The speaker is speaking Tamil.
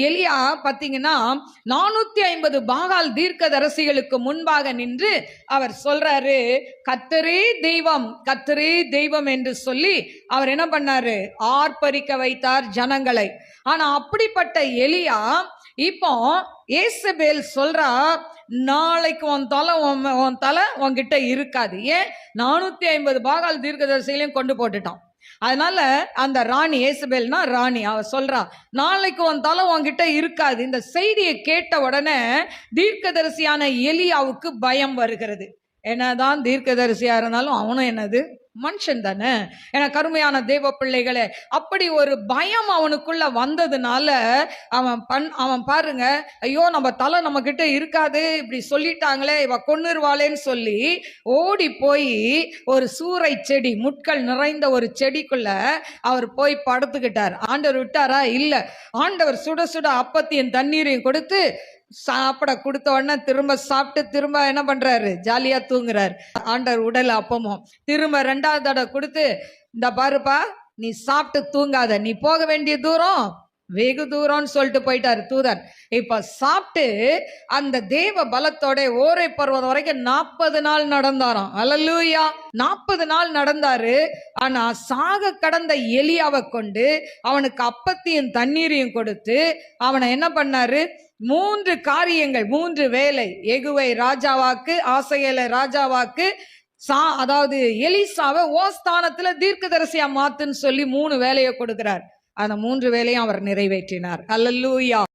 எலியா பாத்தீங்கன்னா 450 பாகால் தீர்க்கதரிசிகளுக்கு முன்பாக நின்று அவர் சொல்றாரு, கர்த்தரே தெய்வம், கர்த்தரே தெய்வம் என்று சொல்லி அவர் என்ன பண்ணாரு, ஆர்ப்பரிக்க வைத்தார் ஜனங்களை. ஆனா அப்படிப்பட்ட எலியா இப்போ ஏசபேல் சொல்றா, நாளைக்கு உன் தலை உன்கிட்ட இருக்காது. ஏன்? 450 பாகால் தீர்க்கதரிசிகளையும் கொண்டு போட்டுட்டான். அதனால அந்த ராணி, ஏசபேல்னா ராணி, அவ சொல்றா, நாளைக்கு உன் தலை உன்கிட்ட இருக்காது. இந்த செய்தியை கேட்ட உடனே தீர்க்கதரிசியான எலியாவுக்கு பயம் வருகிறது. என்னதான் தீர்க்கதரிசியா இருந்தாலும் அவனும் என்னது, மனுஷன் தானே. என கருமையான தேவ பிள்ளைகளே, அப்படி ஒரு பயம் அவனுக்குள்ள வந்ததுனால அவன் பாருங்க, ஐயோ நம்ம தலை நம்ம கிட்ட இருக்காது, இப்படி சொல்லிட்டாங்களே, இவ கொன்னுருவாளேன்னு சொல்லி ஓடி போய் ஒரு சூறை செடி, முட்கள் நிறைந்த ஒரு செடிக்குள்ள அவர் போய் படுத்துக்கிட்டார். ஆண்டவர் விட்டாரா? இல்ல. ஆண்டவர் சுட சுட அப்பத்தையும் தண்ணீரையும் கொடுத்து சாப்பிட கொடுத்த உடனே திரும்ப சாப்பிட்டு திரும்ப என்ன பண்றாரு, ஜாலியா தூங்குறாரு. ஆண்டவர் உடல் அப்பமும் திரும்ப 2வது தடவை கொடுத்து, இந்த பாருப்பா, நீ சாப்பிட்டு தூங்காத, நீ போக வேண்டிய தூரம் வெகு தூரம்னு சொல்லிட்டு போயிட்டாரு தூதர். இப்ப சாப்பிட்டு அந்த தேவ பலத்தோட ஓரை பருவதம் வரைக்கும் 40 நாள் நடந்தாராம். அல்லேலூயா. 40 நாள் நடந்தாரு. ஆனா சாக கடந்த எலியாவை கொண்டு அவனுக்கு அப்பத்தையும் தண்ணீரையும் கொடுத்து அவனை என்ன பண்ணாரு, 3 காரியங்கள், 3 வேலை. எகுவை ராஜாவாக்கு, ஆசையேலை ராஜாவாக்கு, அதாவது எலிசாவை ஓஸ்தானத்துல தீர்க்கதரிசியா மாத்துன்னு சொல்லி 3 வேலையை கொடுக்கிறார். அந்த 3 வேலையும் அவர் நிறைவேற்றினார். அல்லேலூயா.